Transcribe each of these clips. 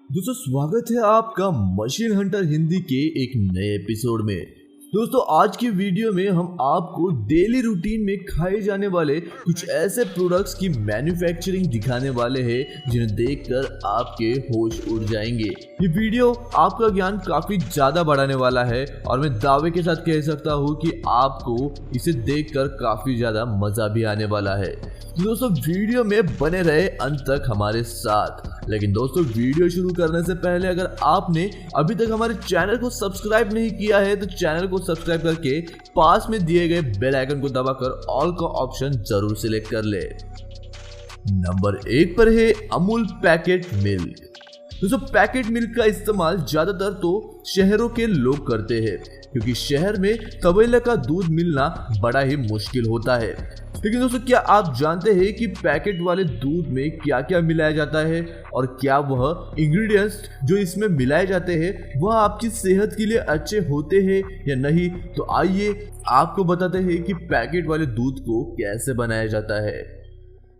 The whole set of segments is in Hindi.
दोस्तों स्वागत है आपका मशीन हंटर हिंदी के एक नए एपिसोड में। दोस्तों आज की वीडियो में हम आपको डेली रूटीन में खाए जाने वाले कुछ ऐसे प्रोडक्ट्स की मैन्युफैक्चरिंग दिखाने वाले हैं जिन्हें देखकर आपके होश उड़ जाएंगे। ये वीडियो आपका ज्ञान काफी ज्यादा बढ़ाने वाला है और मैं दावे के साथ कह सकता हूँ कि आपको इसे देखकर काफी ज्यादा मजा भी आने वाला है। तो दोस्तों वीडियो में बने रहे अंत तक हमारे साथ। लेकिन दोस्तों वीडियो शुरू करने से पहले अगर आपने अभी तक हमारे चैनल को सब्सक्राइब नहीं किया है तो चैनल को सब्सक्राइब करके पास में दिए गए बेल आइकन को दबाकर ऑल का ऑप्शन जरूर सिलेक्ट कर ले। नंबर 1 पर है अमूल पैकेट मिल्क। दोस्तों पैकेट मिल्क का इस्तेमाल ज्यादातर तो शहरों के लोग करते हैं क्योंकि शहर में तबेले का दूध मिलना बड़ा ही मुश्किल होता है। लेकिन दोस्तों क्या आप जानते हैं कि पैकेट वाले दूध में क्या क्या मिलाया जाता है और क्या वह इंग्रेडिएंट्स जो इसमें मिलाए जाते हैं वह आपकी सेहत के लिए अच्छे होते हैं या नहीं। तो आइए आपको बताते हैं कि पैकेट वाले दूध को कैसे बनाया जाता है।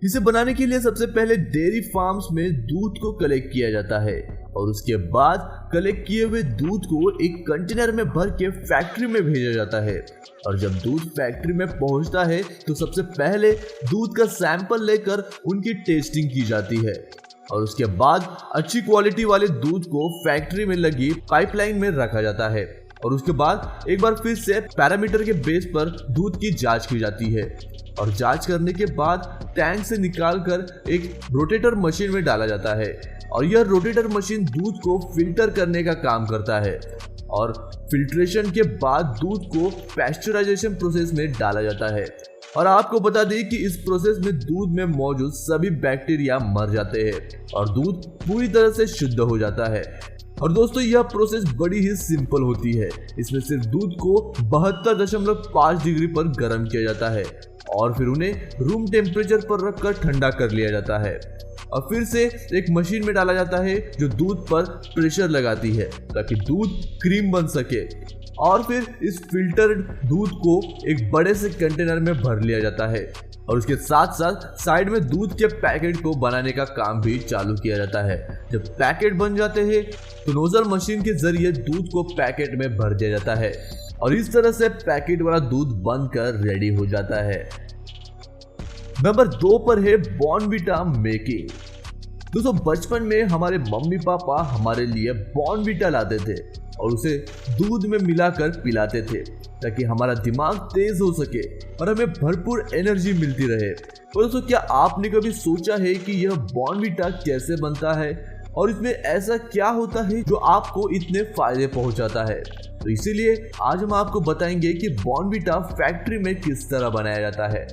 इसे बनाने के लिए सबसे पहले डेयरी फार्म्स में दूध को कलेक्ट किया जाता है और उसके बाद कलेक्ट किए हुए दूध को एक कंटेनर में भर के फैक्ट्री में भेजा जाता है। और जब दूध फैक्ट्री में पहुंचता है तो सबसे पहले दूध का सैंपल लेकर उनकी टेस्टिंग की जाती है और उसके बाद अच्छी क्वालिटी वाले दूध को फैक्ट्री में लगी पाइपलाइन में रखा जाता है और उसके बाद एक बार फिर से पैरामीटर के बेस पर दूध की जांच की जाती है और जांच करने के बाद टैंक से निकालकर एक रोटेटर मशीन में डाला जाता है और यह रोटेटर मशीन दूध को फिल्टर करने का काम करता है और फिल्ट्रेशन के बाद दूध को पैस्चराइजेशन प्रोसेस में डाला जाता है। और आपको बता दें कि इस प्रोसेस में दूध में मौजूद सभी बैक्टीरिया मर जाते हैं और दूध पूरी तरह से शुद्ध हो जाता है। और दोस्तों यह प्रोसेस बड़ी ही सिंपल होती है। इसमें सिर्फ दूध को 72.5 डिग्री पर गर्म किया जाता है और फिर उन्हें रूम टेम्परेचर पर रखकर ठंडा कर लिया जाता है और फिर से एक मशीन में डाला जाता है जो दूध पर प्रेशर लगाती है ताकि दूध क्रीम बन सके। और फिर इस फिल्टर्ड दूध को एक बड़े से कंटेनर में भर लिया जाता है और उसके साथ साथ साइड में दूध के पैकेट को बनाने का काम भी चालू किया जाता है। जब पैकेट बन जाते हैं तो नोजल मशीन के जरिए दूध को पैकेट में भर दिया जाता है और इस तरह से पैकेट वाला दूध बनकर रेडी हो जाता है। नंबर 2 पर है बॉर्नवीटा मेकिंग। दोस्तों बचपन में हमारे मम्मी पापा हमारे लिए बॉर्नवीटा लाते थे और उसे दूध में मिलाकर पिलाते थे ताकि हमारा दिमाग तेज हो सके और हमें भरपूर एनर्जी मिलती रहे। और दोस्तों क्या आपने कभी सोचा है कि यह बॉर्नवीटा कैसे बनता है और इसमें ऐसा क्या होता है जो आपको इतने फायदे पहुंचाता है? तो इसीलिए आज हम आपको बताएंगे कि बॉर्नवीटा फैक्ट्री में किस तरह बनाया जाता है।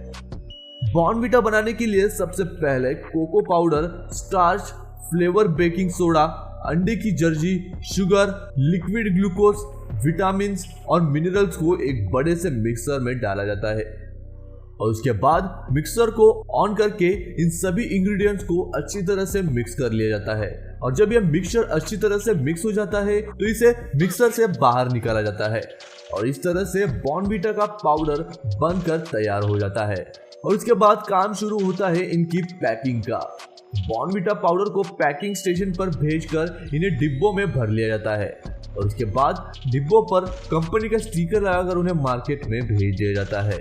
बॉर्नवीटा बनाने के लिए सबसे पहले cocoa powder, starch, flavour baking soda, अंडे की जर्जी, शुगर, लिक्विड ग्लूकोज, विटामिन और मिनरल्स को एक बड़े से मिक्सर में डाला जाता है और उसके बाद मिक्सर को ऑन करके इन सभी इंग्रेडिएंट्स को अच्छी तरह से मिक्स कर लिया जाता है। और जब यह मिक्सचर अच्छी तरह से मिक्स हो जाता है तो इसे मिक्सर से बाहर निकाला जाता है और इस तरह से बॉर्नवीटा का पाउडर बनकर तैयार हो जाता है। और उसके बाद काम शुरू होता है इनकी पैकिंग का। बॉर्नवीटा पाउडर को पैकिंग स्टेशन पर भेजकर इन्हें डिब्बों में भर लिया जाता है और उसके बाद डिब्बों पर कंपनी का स्टिकर लगाकर उन्हें मार्केट में भेज दिया जाता है।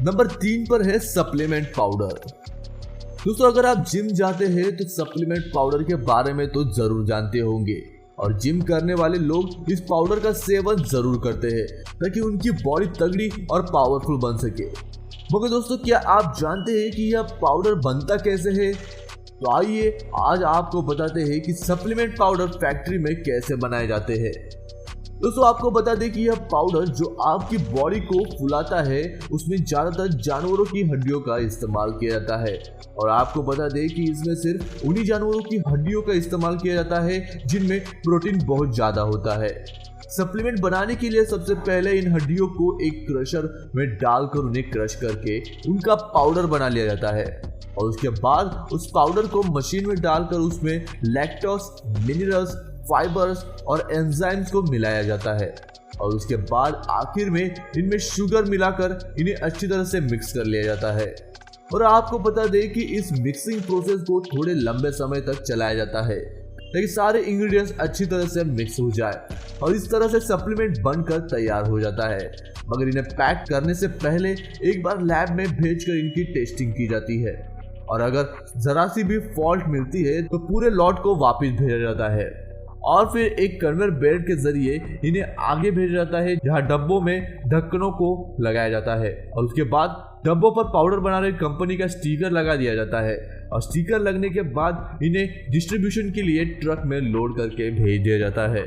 नंबर 3 पर है सप्लीमेंट पाउडर। दोस्तों अगर आप जिम जाते हैं तो सप्लीमेंट पाउडर के बारे में तो जरूर जानते होंगे और जिम करने वाले लोग इस पाउडर का सेवन जरूर करते हैं ताकि उनकी बॉडी तगड़ी और पावरफुल बन सके। मगर दोस्तों क्या आप जानते हैं कि यह पाउडर बनता कैसे है? तो आइए आज आपको बताते हैं कि सप्लीमेंट पाउडर फैक्ट्री में कैसे बनाए जाते हैं। दोस्तों आपको बता दें कि यह पाउडर जो आपकी बॉडी को फुलाता है उसमें ज्यादातर जानवरों की हड्डियों का इस्तेमाल किया जाता है और आपको बता दें कि इसमें सिर्फ उन्हीं जानवरों की हड्डियों का इस्तेमाल किया जाता है जिनमें प्रोटीन बहुत ज्यादा होता है। सप्लीमेंट बनाने के लिए सबसे पहले इन हड्डियों को एक क्रशर में डालकर उन्हें क्रश करके उनका पाउडर बना लिया जाता है और उसके बाद उस पाउडर को मशीन में डालकर उसमें लैक्टोज, मिनरल्स, फाइबर्स और एंजाइम्स को मिलाया जाता है और उसके बाद आखिर में इनमें शुगर मिलाकर इन्हें अच्छी तरह से मिक्स कर लिया जाता है। और आपको बता दें कि इस मिक्सिंग प्रोसेस को थोड़े लंबे समय तक चलाया जाता है ताकि सारे इंग्रेडिएंट्स अच्छी तरह से मिक्स हो जाए और इस तरह से सप्लीमेंट बनकर तैयार हो जाता है। मगर इन्हें पैक करने से पहले एक बार लैब में भेजकर इनकी टेस्टिंग की जाती है और अगर जरा सी भी फॉल्ट मिलती है तो पूरे लॉट को वापस भेजा जाता है और फिर एक कन्वेयर बेल्ट के जरिए इन्हें आगे भेजा जाता है जहां डब्बों में ढक्कनों को लगाया जाता है और उसके बाद डब्बों पर पाउडर बना रही कंपनी का स्टिकर लगा दिया जाता है और स्टिकर लगने के बाद इन्हें डिस्ट्रीब्यूशन के लिए ट्रक में लोड करके भेज दिया जाता है।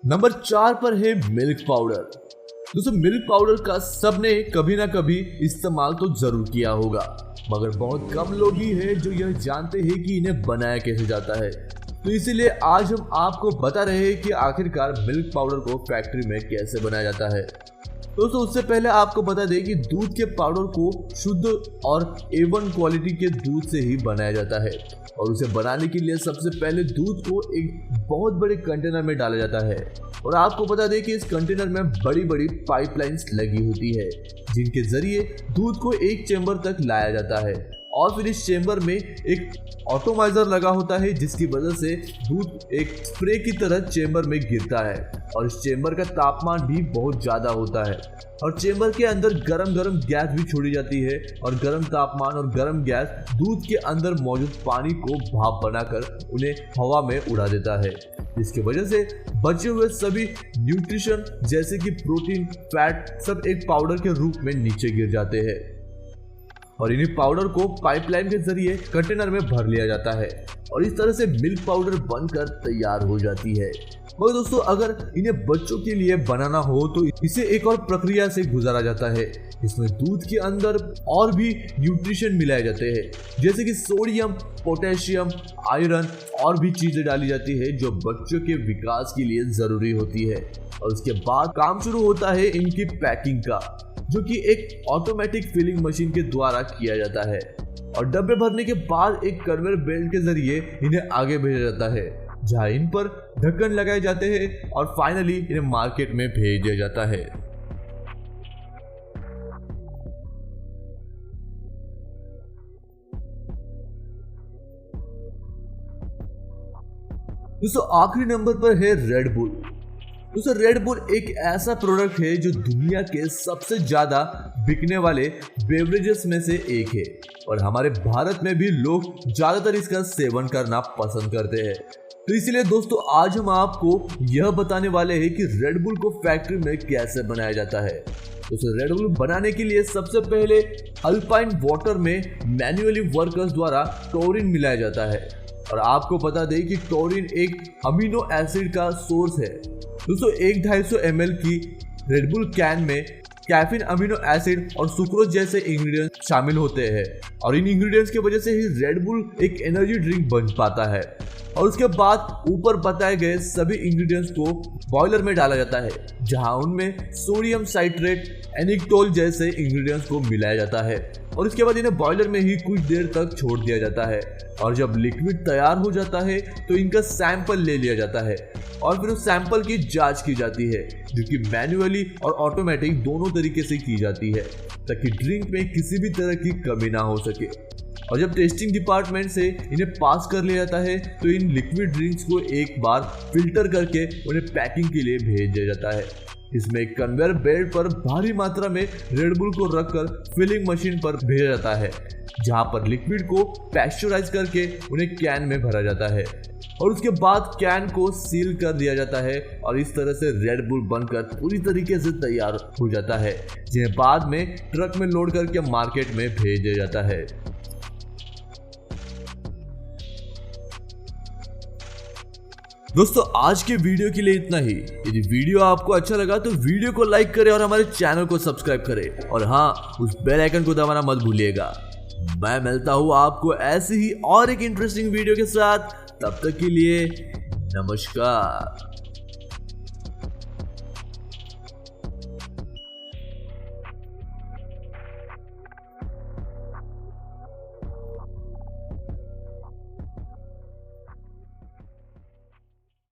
नंबर 4 पर है मिल्क पाउडर। दोस्तों मिल्क पाउडर का सबने कभी ना कभी इस्तेमाल तो जरूर किया होगा, मगर बहुत कम लोग ही हैं जो यह जानते हैं कि इन्हें बनाया कैसे जाता है। तो इसीलिए आज हम आपको बता रहे हैं कि आखिरकार मिल्क पाउडर को फैक्ट्री में कैसे बनाया जाता है। दोस्तों उससे पहले आपको बता दें कि दूध के पाउडर को शुद्ध और A1 क्वालिटी के दूध से ही बनाया जाता है और उसे बनाने के लिए सबसे पहले दूध को एक बहुत बड़े कंटेनर में डाला जाता है और आपको बता दें कि इस कंटेनर में बड़ी बड़ी पाइपलाइंस लगी होती है जिनके जरिए दूध को एक चेंबर तक लाया जाता है और फिर इस चेंबर में एक ऑटोमाइजर लगा होता है जिसकी वजह से दूध एक स्प्रे की तरह चेंबर में गिरता है और इस चेंबर का तापमान भी बहुत ज़्यादा होता है और चेंबर के अंदर गरम गरम गैस भी छोड़ी जाती है और गरम तापमान और गरम गैस दूध के अंदर मौजूद पानी को भाप बनाकर उन्हें हवा में उड़ा देता है, जिसकी वजह से बचे हुए सभी न्यूट्रिशन जैसे कि प्रोटीन, फैट सब एक पाउडर के रूप में नीचे गिर जाते हैं और इन्हीं पाउडर को पाइपलाइन के जरिए कंटेनर में भर लिया जाता है और इस तरह से मिल्क पाउडर बनकर तैयार हो जाती है। मगर दोस्तों अगर इन्हें बच्चों के लिए बनाना हो तो इसे एक और प्रक्रिया से गुजारा जाता है। इसमें दूध के अंदर और भी न्यूट्रिशन मिलाए जाते हैं जैसे कि सोडियम, पोटेशियम, आयरन और भी चीजें डाली जाती है जो बच्चों के विकास के लिए जरूरी होती है और उसके बाद काम शुरू होता है इनकी पैकिंग का, जो कि एक ऑटोमेटिक फिलिंग मशीन के द्वारा किया जाता है और डब्बे भरने के बाद एक कन्वेयर बेल्ट के जरिए इन्हें आगे भेजा जाता है जहां इन पर ढक्कन लगाए जाते हैं और फाइनली इन्हें मार्केट में भेज दिया जाता है। दोस्तों आखिरी नंबर पर है रेड बुल। दोस्तों रेड बुल एक ऐसा प्रोडक्ट है जो दुनिया के सबसे ज्यादा बिकने वाले बेवरेजेस में से एक है और हमारे भारत में भी लोग ज्यादातर इसका सेवन करना पसंद करते हैं। तो इसलिए दोस्तों आज हम आपको यह बताने वाले हैं कि रेड बुल को फैक्ट्री में कैसे बनाया जाता है। दोस्तों रेड बुल बनाने के लिए सबसे पहले अल्पाइन वाटर में मैन्युअली वर्कर्स द्वारा टोरिन मिलाया जाता है और आपको बता दें कि टोरिन एक अमीनो एसिड का सोर्स है। दोस्तों 1-250 ml की रेड बुल कैन में कैफीन, अमीनो एसिड और सुक्रोज जैसे इंग्रेडिएंट्स शामिल होते हैं और इन इंग्रेडिएंट्स की वजह से ही रेड बुल एक एनर्जी ड्रिंक बन पाता है और उसके बाद ऊपर बताए गए सभी इंग्रेडिएंट्स को बॉयलर में डाला जाता है जहां उनमें सोडियम साइट्रेट, एनिक्टोल जैसे इंग्रेडिएंट्स को मिलाया जाता है और इसके बाद इन्हें बॉयलर में ही कुछ देर तक छोड़ दिया जाता है और जब लिक्विड तैयार हो जाता है तो इनका सैंपल ले लिया जाता है और फिर उस सैंपल की जांच की जाती है जो कि मैन्युअली और ऑटोमेटिक दोनों तरीके से की जाती है ताकि ड्रिंक में किसी भी तरह की कमी ना हो सके और जब टेस्टिंग डिपार्टमेंट से इन्हें पास कर लिया जाता है तो इन लिक्विड ड्रिंक्स को एक बार फिल्टर करके उन्हें पैकिंग के लिए भेज दिया जाता है। इसमें एक कन्वेयर बेल्ट पर भारी मात्रा में रेड बुल को रखकर फिलिंग मशीन पर भेजा जाता है जहां पर लिक्विड को पैस्चराइज करके उन्हें कैन में भरा जाता है और उसके बाद कैन को सील कर दिया जाता है और इस तरह से रेड बुल बनकर पूरी तरीके से तैयार हो जाता है जिन्हें बाद में ट्रक में लोड करके मार्केट में भेज दिया जाता है। दोस्तों आज के वीडियो के लिए इतना ही। यदि वीडियो आपको अच्छा लगा तो वीडियो को लाइक करें और हमारे चैनल को सब्सक्राइब करें और हाँ उस बेल आइकन को दबाना मत भूलिएगा। मैं मिलता हूँ आपको ऐसे ही और एक इंटरेस्टिंग वीडियो के साथ, तब तक के लिए नमस्कार।